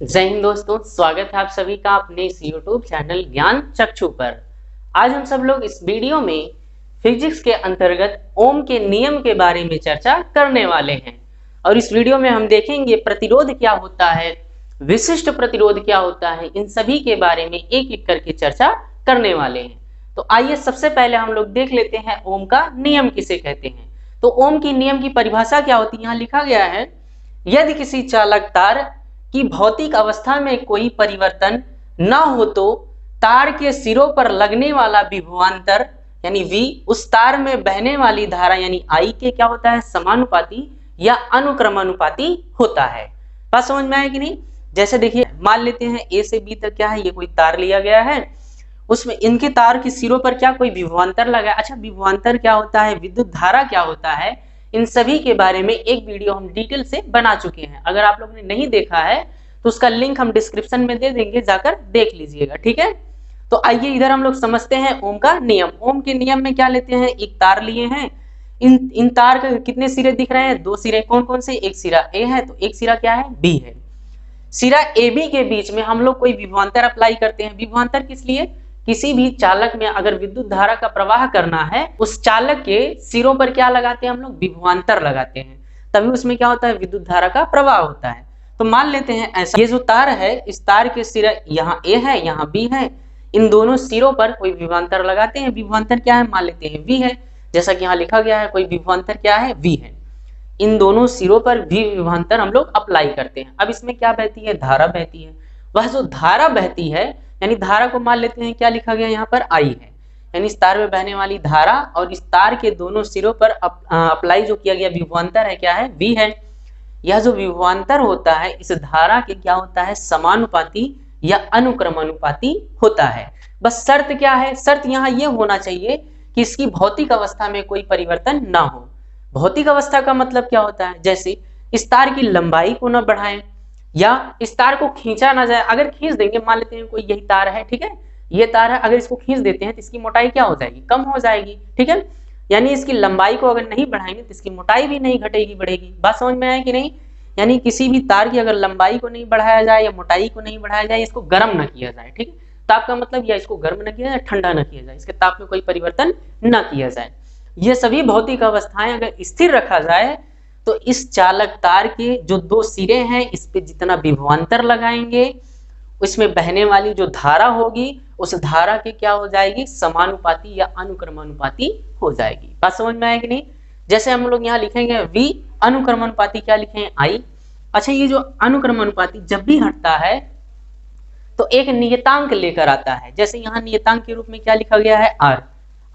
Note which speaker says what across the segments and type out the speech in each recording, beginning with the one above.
Speaker 1: जय हिंद दोस्तों, स्वागत है आप सभी का अपने इस YouTube चैनल ज्ञान चक्षु पर। आज हम सब लोग इस वीडियो में फिजिक्स के अंतर्गत ओम के नियम के बारे में चर्चा करने वाले हैं। और इस वीडियो में हम देखेंगे प्रतिरोध क्या होता है, विशिष्ट प्रतिरोध क्या होता है, इन सभी के बारे में एक एक करके चर्चा करने वाले हैं। तो आइए सबसे पहले हम लोग देख लेते हैं ओम का नियम किसे कहते हैं। तो ओम की नियम की परिभाषा क्या होती है, यहाँ लिखा गया है, यदि किसी चालक तार कि भौतिक अवस्था में कोई परिवर्तन न हो तो तार के सिरों पर लगने वाला विभवांतर यानी V उस तार में बहने वाली धारा यानी I के क्या होता है, समानुपाती या अनुक्रमानुपाती होता है। बात समझ में आया कि नहीं। जैसे देखिए, मान लेते हैं A से B तक क्या है, ये कोई तार लिया गया है, उसमें इनके तार के सिरों पर क्या कोई विभवांतर लगा है। अच्छा, विभवांतर क्या होता है, विद्युत धारा क्या होता है, इन सभी के बारे में एक वीडियो हम डिटेल से बना चुके हैं। अगर आप लोगों ने नहीं देखा है तो उसका लिंक हम डिस्क्रिप्शन में दे देंगे, जाकर देख लीजिएगा, ठीक है। तो आइए इधर हम लोग समझते हैं ओम का नियम। ओम के नियम में क्या लेते हैं, एक तार लिए हैं, इन तार के कितने सिरे दिख रहे हैं, दो सिरे। कौन कौन से, एक सिरा ए है तो एक सिरा क्या है, बी है। सिरा ए बी के बीच में हम लोग कोई विभवांतर अप्लाई करते हैं। विभवांतर किस लिए, किसी भी चालक में अगर विद्युत धारा का प्रवाह करना है, उस चालक के सिरों पर क्या लगाते हैं हम लोग, विभवांतर लगाते हैं, तभी उसमें क्या होता है, विद्युत धारा का प्रवाह होता है। तो मान लेते हैं ऐसा, ये जो तार है, इस तार के सिरा यहाँ ए है यहाँ बी है, इन दोनों सिरों पर कोई विभवांतर लगाते हैं। विभवांतर क्या है, मान लेते हैं V है, जैसा कि यहाँ लिखा गया है, कोई विभवांतर क्या है, V है। इन दोनों सिरों पर भी विभवांतर हम लोग अप्लाई करते हैं। अब इसमें क्या बहती है, धारा बहती है। वह जो धारा बहती है, यानी धारा को मान लेते हैं क्या लिखा गया यहाँ पर, I है, यानी इस तार में बहने वाली धारा, और इस तार के दोनों सिरों पर अप्लाई जो किया गया विभवांतर है क्या है, V है। यह जो विभवांतर होता है इस धारा के क्या होता है, समानुपाती या अनुक्रमानुपाती होता है। बस शर्त क्या है, शर्त यहाँ ये होना चाहिए कि इसकी भौतिक अवस्था में कोई परिवर्तन ना हो। भौतिक अवस्था का मतलब क्या होता है, जैसे इस तार की लंबाई को न बढ़ाएं या इस तार को खींचा ना जाए। अगर खींच देंगे, मान लेते हैं कोई यही तार है, ठीक है, ये तार है, अगर इसको खींच देते हैं तो इसकी मोटाई क्या हो जाएगी, कम हो जाएगी, ठीक है। यानी इसकी लंबाई को अगर नहीं बढ़ाएंगे तो इसकी मोटाई भी नहीं घटेगी, बढ़ेगी। बात समझ में आया कि नहीं। यानी किसी भी तार की अगर लंबाई को नहीं बढ़ाया जाए या मोटाई को नहीं बढ़ाया जाए, इसको गर्म ना किया जाए, ठीक है, ताप का मतलब या इसको गर्म न किया जाए, ठंडा न किया जाए, इसके ताप में कोई परिवर्तन न किया जाए। ये सभी भौतिक अवस्थाएं अगर स्थिर रखा जाए तो इस चालक तार के जो दो सिरे हैं, इस पे जितना विभवांतर लगाएंगे, उसमें बहने वाली जो धारा होगी, उस धारा के क्या हो जाएगी, समानुपाती या अनुक्रमानुपाती हो जाएगी। बात समझ में आएगी नहीं। जैसे हम लोग यहाँ लिखेंगे V, अनुक्रमानुपाती क्या लिखेंगे, I। अच्छा, ये जो अनुक्रमानुपाती जब भी हटता है तो एक नियतांक लेकर आता है। जैसे यहाँ नियतांक के रूप में क्या लिखा गया है, R।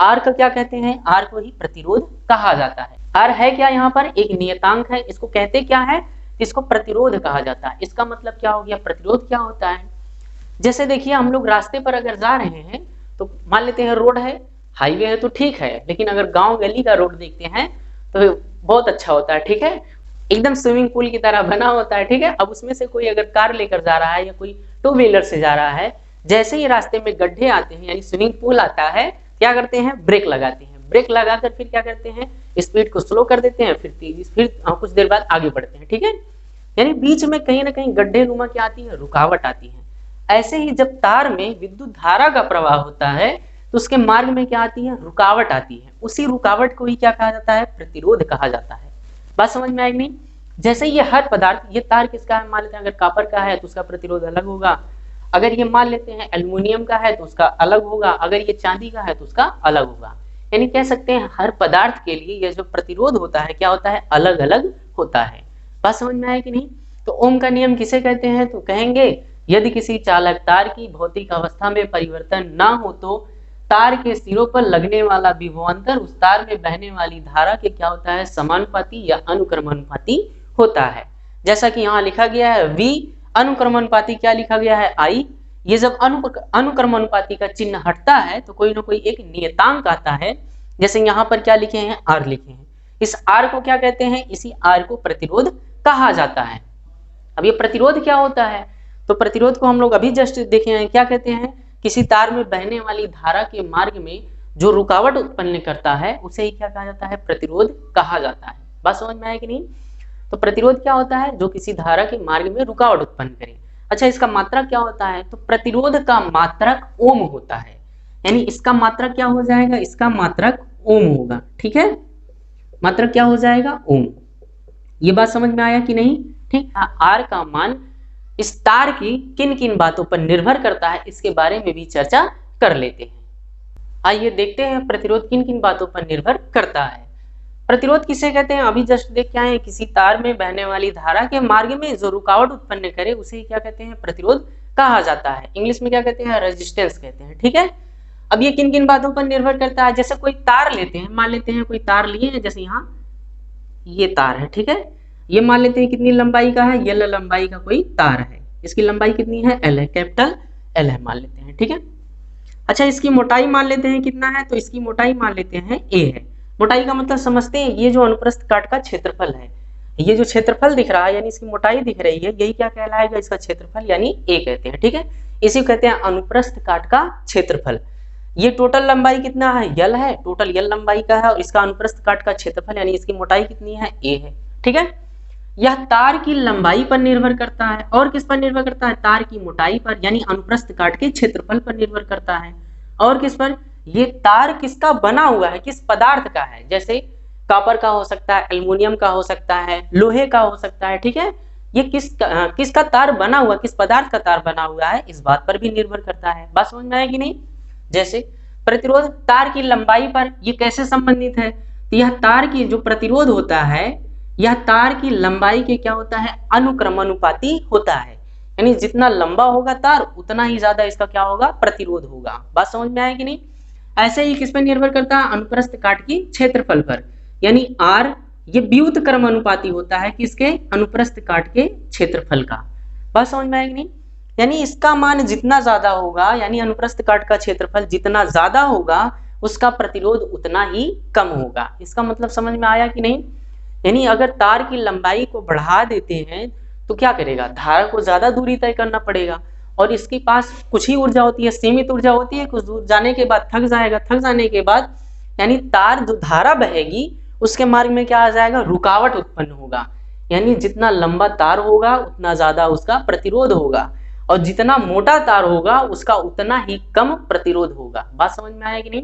Speaker 1: R का क्या कहते हैं, R को ही प्रतिरोध कहा जाता है। R है क्या, यहाँ पर एक नियतांक है, इसको कहते क्या है, इसको प्रतिरोध कहा जाता है। इसका मतलब क्या हो गया, प्रतिरोध क्या होता है। जैसे देखिए, हम लोग रास्ते पर अगर जा रहे हैं तो मान लेते हैं रोड है, हाईवे है तो ठीक है, लेकिन अगर गांव गली का रोड देखते हैं तो बहुत अच्छा होता है, ठीक है, एकदम स्विमिंग पूल की तरह बना होता है, ठीक है। अब उसमें से कोई अगर कार लेकर जा रहा है या कोई टू व्हीलर से जा रहा है, जैसे ही रास्ते में गड्ढे आते हैं यानी स्विमिंग पूल आता है, क्या करते हैं, ब्रेक लगाते हैं। ब्रेक लगाकर फिर क्या करते हैं, स्पीड को स्लो कर देते हैं, फिर तेजी, फिर कुछ देर बाद आगे बढ़ते हैं, ठीक है। यानी बीच में कहीं ना कहीं गड्ढे नुमा क्या आती है, रुकावट आती है। ऐसे ही जब तार में विद्युत धारा का प्रवाह होता है तो उसके मार्ग में क्या आती है, रुकावट आती है। उसी रुकावट को ही क्या कहा जाता है, प्रतिरोध कहा जाता है। बात समझ में आएगी नहीं। जैसे ये हर पदार्थ, ये तार किसका है, मान लेते हैं अगर कॉपर का है तो उसका प्रतिरोध अलग होगा, अगर ये मान लेते हैं एल्युमिनियम का है तो उसका अलग होगा, अगर ये चांदी का है तो उसका अलग होगा। यानी कह सकते हैं हर पदार्थ के लिए यह जो प्रतिरोध होता है क्या होता है, अलग अलग होता है। बात समझ में आया कि नहीं। तो ओम का नियम किसे कहते हैं, तो कहेंगे यदि किसी चालक तार की भौतिक अवस्था में परिवर्तन ना हो तो तार के सिरों पर लगने वाला विभवांतर उस तार में बहने वाली धारा के क्या होता है, समानुपाती या अनुक्रमानुपाती होता है। जैसा कि यहाँ लिखा गया है V, अनुक्रमानुपाती क्या लिखा गया है, I। ये जब अनुक्रमानुपाती का चिन्ह हटता है तो कोई ना कोई एक नियतांक आता है। जैसे यहाँ पर क्या लिखे हैं, R लिखे हैं। इस R को क्या कहते हैं, इसी R को प्रतिरोध कहा जाता है। अब ये प्रतिरोध क्या होता है, तो प्रतिरोध को हम लोग अभी जस्ट देखे हैं, क्या कहते हैं, किसी तार में बहने वाली धारा के मार्ग में जो रुकावट उत्पन्न करता है उसे ही क्या कहा जाता है, प्रतिरोध कहा जाता है। बात समझ में आया कि नहीं। तो प्रतिरोध क्या होता है, जो किसी धारा के मार्ग में रुकावट उत्पन्न करे। अच्छा, इसका मात्रक क्या होता है? तो प्रतिरोध का मात्रक ओम होता है, यानी इसका मात्रक क्या हो जाएगा? इसका मात्रक ओम होगा। ठीक है, मात्रक क्या हो जाएगा? ओम। ये बात समझ में आया कि नहीं? ठीक, आर का मान इस तार की किन किन बातों पर निर्भर करता है, इसके बारे में भी चर्चा कर लेते हैं। आइए देखते हैं प्रतिरोध किन किन बातों पर निर्भर करता है। प्रतिरोध किसे कहते हैं? अभी जस्ट देख के आए हैं, किसी तार में बहने वाली धारा के मार्ग में जो रुकावट उत्पन्न करे उसे क्या कहते हैं? प्रतिरोध कहा जाता है। इंग्लिश में क्या कहते हैं? रेजिस्टेंस कहते हैं। ठीक है, अब ये किन किन बातों पर निर्भर करता है? जैसे कोई तार लेते हैं, मान लेते हैं कोई तार लिए हैं, जैसे यहाँ ये तार है। ठीक है, ये मान लेते हैं कितनी लंबाई का है? एल लंबाई का कोई तार है, इसकी लंबाई कितनी है? एल है, कैपिटल एल है मान लेते हैं। ठीक है, अच्छा इसकी मोटाई मान लेते हैं कितना है? तो इसकी मोटाई मान लेते हैं ए है। मोटाई का मतलब समझते हैं, ये जो अनुप्रस्थ काट का क्षेत्रफल है, ये जो क्षेत्रफल दिख रहा है यानी इसकी मोटाई दिख रही है, यही क्या कहलाएगा? इसका क्षेत्रफल, यानी ए कहते हैं। ठीक है, इसी को कहते हैं अनुप्रस्थ काट का क्षेत्रफल। ये टोटल लंबाई कितना है? यल है, टोटल यल लंबाई का है, और इसका अनुप्रस्थ काट का क्षेत्रफल यानी इसकी मोटाई कितनी है? ए है। ठीक है, यह तार की लंबाई पर निर्भर करता है, और किस पर निर्भर करता है? तार की मोटाई पर, यानी अनुप्रस्थ काट के क्षेत्रफल पर निर्भर करता है। और किस पर? ये तार किसका बना हुआ है, किस पदार्थ का है? जैसे कॉपर का हो सकता है, एल्युमिनियम का हो सकता है, लोहे का हो सकता है। ठीक है, ये किसका तार बना हुआ, किस पदार्थ का तार बना हुआ है, इस बात पर भी निर्भर करता है। बात समझ में आया कि नहीं? जैसे प्रतिरोध तार की लंबाई पर, ये कैसे संबंधित है? तो यह तार की जो प्रतिरोध होता है, यह तार की लंबाई के क्या होता है? अनुक्रमानुपाती होता है, यानी जितना लंबा होगा तार उतना ही ज्यादा इसका क्या होगा? प्रतिरोध होगा। बात समझ में आया कि नहीं? ऐसे ही किस पर निर्भर करता है? अनुप्रस्थ काट की क्षेत्रफल पर, यानी आर ये व्युत क्रमानुपाती होता है किसके? अनुप्रस्थ काट के क्षेत्रफल का। बात समझ में आया कि नहीं? यानी इसका मान जितना ज्यादा होगा, यानी अनुप्रस्थ काट का क्षेत्रफल जितना ज्यादा होगा, उसका प्रतिरोध उतना ही कम होगा। इसका मतलब समझ में आया कि नहीं? यानी अगर तार की लंबाई को बढ़ा देते हैं तो क्या करेगा? धारा को ज्यादा दूरी तय करना पड़ेगा, और इसके पास कुछ ही ऊर्जा होती है, सीमित ऊर्जा होती है, कुछ दूर जाने के बाद थक जाएगा, थक जाने के बाद यानी तार जो धारा बहेगी उसके मार्ग में क्या आ जाएगा? रुकावट उत्पन्न होगा, यानी जितना लंबा तार होगा उतना ज्यादा उसका प्रतिरोध होगा, और जितना मोटा तार होगा उसका उतना ही कम प्रतिरोध होगा। बात समझ में आया कि नहीं?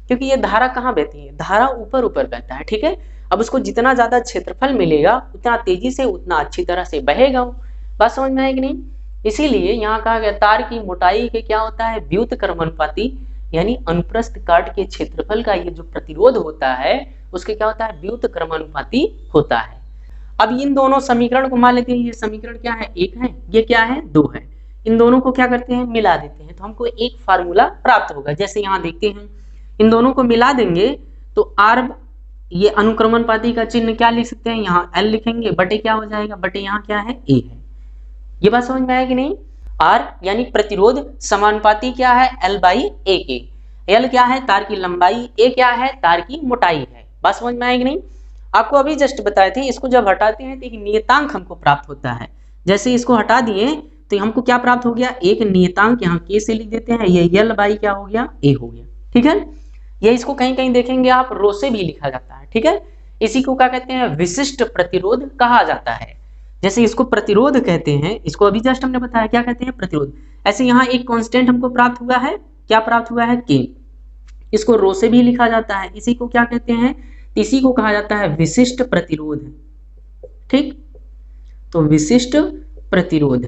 Speaker 1: क्योंकि ये धारा कहाँ बहती है? धारा ऊपर ऊपर बहता है। ठीक है, अब उसको जितना ज्यादा क्षेत्रफल मिलेगा उतना तेजी से, उतना अच्छी तरह से बहेगा। बात समझ में आया कि नहीं? इसीलिए यहाँ कहा गया तार की मोटाई के क्या होता है? व्युत क्रमानुपाती, यानी अनुप्रस्थ काट के क्षेत्रफल का ये जो प्रतिरोध होता है उसके क्या होता है? व्युत क्रमानुपाती होता है। अब इन दोनों समीकरण को मान लेते हैं, ये समीकरण क्या है? 1 है, ये क्या है? 2 है। इन दोनों को क्या करते हैं? मिला देते हैं, तो हमको एक फार्मूला प्राप्त होगा। जैसे यहाँ देखते हैं, इन दोनों को मिला देंगे तो आर, ये अनुक्रमणपाती का चिन्ह क्या लिख सकते हैं? यहाँ एल लिखेंगे, बटे क्या हो जाएगा? बटे यहाँ क्या है? ए है। ये बात समझ में आया कि नहीं? आर यानी प्रतिरोध समानुपाती क्या है? एल बाई ए के। एल क्या है? तार की लंबाई, ए क्या है? तार की मोटाई है। बात समझ में आया कि नहीं? आपको अभी जस्ट बताए थे, इसको जब हटाते हैं तो एक नियतांक हमको प्राप्त होता है। जैसे इसको हटा दिए तो हमको क्या प्राप्त हो गया? एक नियतांक, यहाँ के से लिख देते हैं, ये एल बाई क्या हो गया? ए हो गया। ठीक है, ये इसको कहीं कहीं देखेंगे आप रो से भी लिखा जाता है। ठीक है, इसी को क्या कहते हैं? विशिष्ट प्रतिरोध कहा जाता है। जैसे इसको प्रतिरोध कहते हैं, इसको अभी जस्ट हमने बताया क्या कहते हैं? प्रतिरोध। ऐसे यहाँ एक कांस्टेंट हमको प्राप्त हुआ है, क्या प्राप्त हुआ है? के। इसको रो से भी लिखा जाता है, इसी को क्या कहते हैं? इसी को कहा जाता है विशिष्ट प्रतिरोध। ठीक, तो विशिष्ट प्रतिरोध,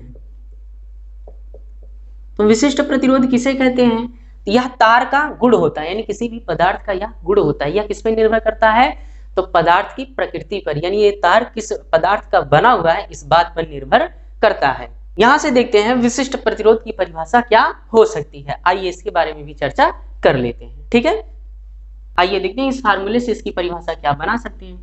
Speaker 1: तो विशिष्ट प्रतिरोध किसे कहते हैं? यह तार का गुण होता है, यानी किसी भी पदार्थ का यह गुण होता है। यह किस पर निर्भर करता है? तो पदार्थ की प्रकृति पर, यानी ये तार किस पदार्थ का बना हुआ है इस बात पर निर्भर करता है। यहां से देखते हैं विशिष्ट प्रतिरोध की परिभाषा क्या हो सकती है। आइए इसके बारे में भी चर्चा कर लेते हैं। ठीक है, आइए देखते हैं इस फार्मूले से इसकी परिभाषा क्या बना सकते हैं।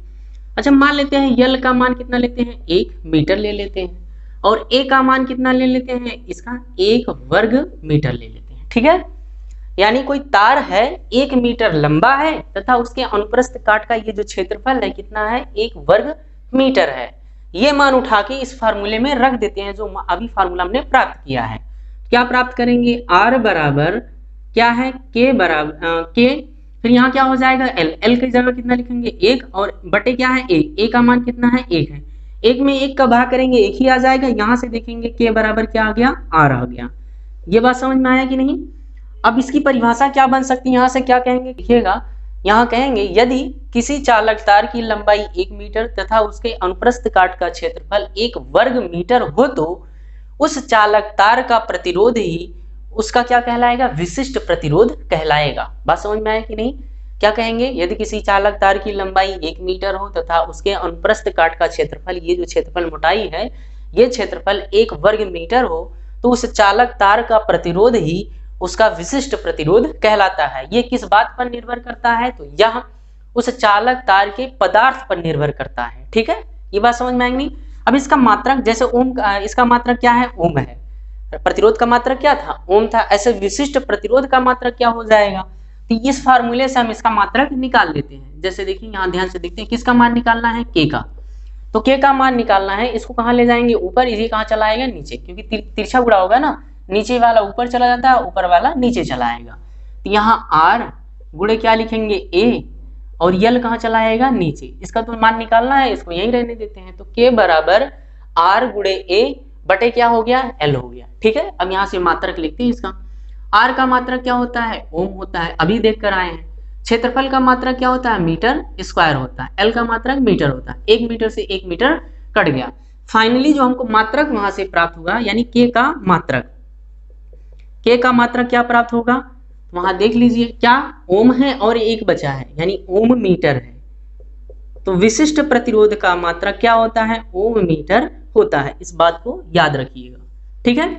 Speaker 1: अच्छा, मान लेते हैं यल का मान कितना लेते हैं? 1 मीटर ले लेते हैं, और ए का मान कितना ले लेते हैं? इसका 1 वर्ग मीटर ले लेते हैं। ठीक है, यानी कोई तार है 1 मीटर लंबा है तथा उसके अनुप्रस्थ काट का ये जो क्षेत्रफल है कितना है? 1 वर्ग मीटर है। ये मान उठा के इस फार्मूले में रख देते हैं, जो अभी फार्मूला हमने प्राप्त किया है। क्या प्राप्त करेंगे? आर बराबर क्या है? के बराबर के, फिर यहाँ क्या हो जाएगा? एल। एल की जगह कितना लिखेंगे? 1, और बटे क्या है? ए। ए का मान कितना है? 1 है। एक में एक का भाग करेंगे एक ही आ जाएगा, यहाँ से देखेंगे के बराबर क्या आ गया, आर आ गया। ये बात समझ में आया कि नहीं। अब इसकी परिभाषा क्या बन सकती है, यहाँ से क्या कहेंगे देखिएगा, यहाँ कहेंगे यदि किसी चालक तार की लंबाई 1 मीटर तथा उसके अनुप्रस्थ काट का क्षेत्रफल 1 वर्ग मीटर हो तो उस चालक तार का प्रतिरोध ही उसका क्या कहलाएगा, विशिष्ट प्रतिरोध कहलाएगा। बात समझ में आया कि नहीं। क्या कहेंगे, यदि किसी चालक तार की लंबाई 1 मीटर हो तथा उसके अनुप्रस्थ काट का क्षेत्रफल, ये जो क्षेत्रफल मोटाई है ये क्षेत्रफल 1 वर्ग मीटर हो तो उस चालक तार का प्रतिरोध ही उसका विशिष्ट प्रतिरोध कहलाता है। ये किस बात पर निर्भर करता है, तो यह उस चालक तार के पदार्थ पर निर्भर करता है। ठीक है, ये बात समझ में आएगी। अब इसका मात्रक, जैसे ओम का, इसका मात्रक क्या है, ओम है, प्रतिरोध का मात्रक क्या था, ओम था, ऐसे विशिष्ट प्रतिरोध का मात्रक क्या हो जाएगा। तो इस फार्मूले से हम इसका मात्रक निकाल लेते हैं। जैसे देखिए यहाँ ध्यान से देखते हैं, किसका मान निकालना है, के का। तो के का मान निकालना है, इसको कहाँ ले जाएंगे, ऊपर, ये कहाँ चला आएगा, नीचे, क्योंकि तिरछा गुणा होगा ना, नीचे वाला ऊपर चला जाता है, ऊपर वाला नीचे चला आएगा। तो यहाँ आर गुणे क्या लिखेंगे, ए, और यल कहाँ चला आएगा, नीचे। इसका तो मान निकालना है, इसको यहीं रहने देते हैं। तो के बराबर आर गुणे ए बटे क्या हो गया, एल हो गया। ठीक है, अब यहाँ से मात्रक लिखते हैं इसका। आर का मात्रक क्या होता है, ओम होता है, अभी देख कर आए हैं। क्षेत्रफल का मात्रक क्या होता है, मीटर स्क्वायर होता है। एल का मात्रक मीटर होता है। 1 मीटर से 1 मीटर कट गया। फाइनली जो हमको मात्रक वहां से प्राप्त हुआ, यानी के का मात्रक, के का मात्रक क्या प्राप्त होगा, वहां देख लीजिए, क्या ओम है और एक बचा है, यानी ओम मीटर है। तो विशिष्ट प्रतिरोध का मात्रक क्या होता है, ओम मीटर होता है। इस बात को याद रखिएगा। ठीक है,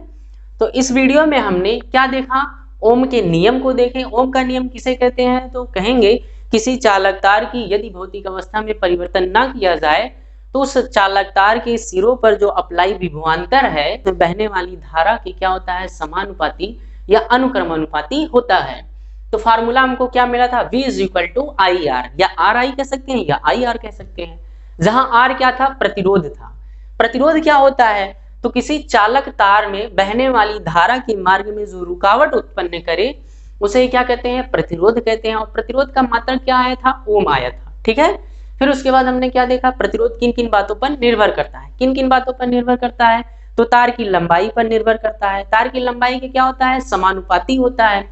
Speaker 1: तो इस वीडियो में हमने क्या देखा, ओम के नियम को देखें। ओम का नियम किसे कहते हैं, तो कहेंगे किसी चालक तार की यदि भौतिक अवस्था में परिवर्तन ना किया जाए तो उस चालक तार के सिरों पर जो अप्लाई विभवांतर है, तो बहने वाली धारा के क्या होता है, समानुपाती या अनुक्रमानुपाती होता है। तो फार्मूला हमको क्या मिला था, V = IR, या RI कह सकते हैं या IR कह सकते हैं। जहां R क्या था, प्रतिरोध था। प्रतिरोध क्या होता है, तो किसी चालक तार में बहने वाली धारा के मार्ग में जो रुकावट उत्पन्न करे उसे क्या कहते हैं, प्रतिरोध कहते हैं। और प्रतिरोध का मात्रक क्या आया था, ओम आया था। ठीक है, फिर उसके बाद हमने क्या देखा, प्रतिरोध किन किन बातों पर निर्भर करता है, किन किन बातों पर निर्भर करता है, तो तार की लंबाई पर निर्भर करता है। तार की लंबाई के क्या होता है, समानुपाती होता है।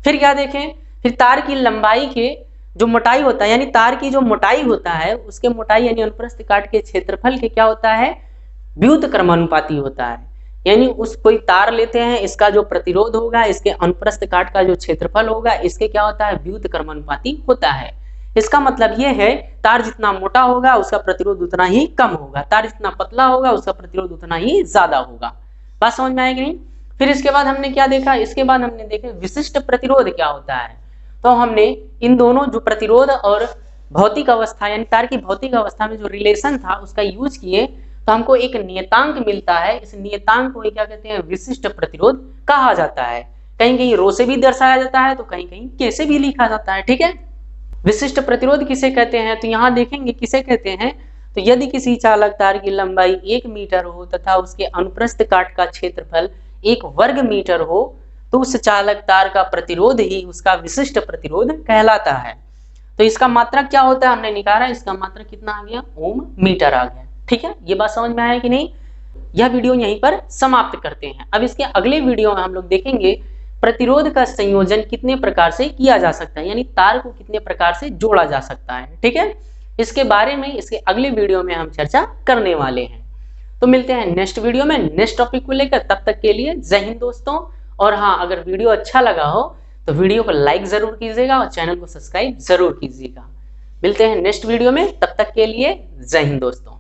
Speaker 1: फिर क्या देखें, फिर तार की लंबाई के जो मोटाई होता है, यानी तार की जो मोटाई होता है उसके मोटाई यानी अनुप्रस्थ काट के क्षेत्रफल के क्या होता है, व्युत क्रमानुपाती होता है। यानी उस कोई तार लेते हैं, इसका जो प्रतिरोध होगा, इसके अनुप्रस्थ काट का जो क्षेत्रफल होगा, इसके क्या होता है, व्युत क्रमानुपाती होता है। इसका मतलब यह है, तार जितना मोटा होगा उसका प्रतिरोध उतना ही कम होगा, तार जितना पतला होगा उसका प्रतिरोध उतना ही ज्यादा होगा। बात समझ में आएगी नहीं। फिर इसके बाद हमने क्या देखा, इसके बाद हमने देखा विशिष्ट प्रतिरोध क्या होता है। तो हमने इन दोनों जो प्रतिरोध और भौतिक अवस्था यानी तार की भौतिक अवस्था में जो रिलेशन था उसका यूज किए, तो हमको एक नियतांक मिलता है। इस नियतांक को क्या कहते हैं, विशिष्ट प्रतिरोध कहा जाता है। कहीं कहीं रो से भी दर्शाया जाता है, तो कहीं कहीं के से भी लिखा जाता है। ठीक है, विशिष्ट प्रतिरोध किसे कहते हैं, तो यहाँ देखेंगे किसे कहते हैं। तो यदि किसी चालक तार की लंबाई 1 मीटर हो तथा उसके अनुप्रस्थ काट का क्षेत्रफल 1 वर्ग मीटर हो तो उस चालक तार का प्रतिरोध ही उसका विशिष्ट प्रतिरोध कहलाता है। तो इसका मात्रक क्या होता है, हमने निकाला, इसका मात्रक कितना आ गया, ओम मीटर आ गया। ठीक है, ये बात समझ में आया कि नहीं। यह वीडियो यहीं पर समाप्त करते हैं। अब इसके अगले वीडियो में हम लोग देखेंगे प्रतिरोध का संयोजन कितने प्रकार से किया जा सकता है, यानी तार को कितने प्रकार से जोड़ा जा सकता है। ठीक है, इसके बारे में इसके अगले वीडियो में हम चर्चा करने वाले हैं। तो मिलते हैं नेक्स्ट वीडियो में नेक्स्ट टॉपिक को लेकर। तब तक के लिए जय हिंद दोस्तों। और हाँ, अगर वीडियो अच्छा लगा हो तो वीडियो को लाइक जरूर कीजिएगा और चैनल को सब्सक्राइब जरूर कीजिएगा। मिलते हैं नेक्स्ट वीडियो में, तब तक के लिए जय हिंद दोस्तों।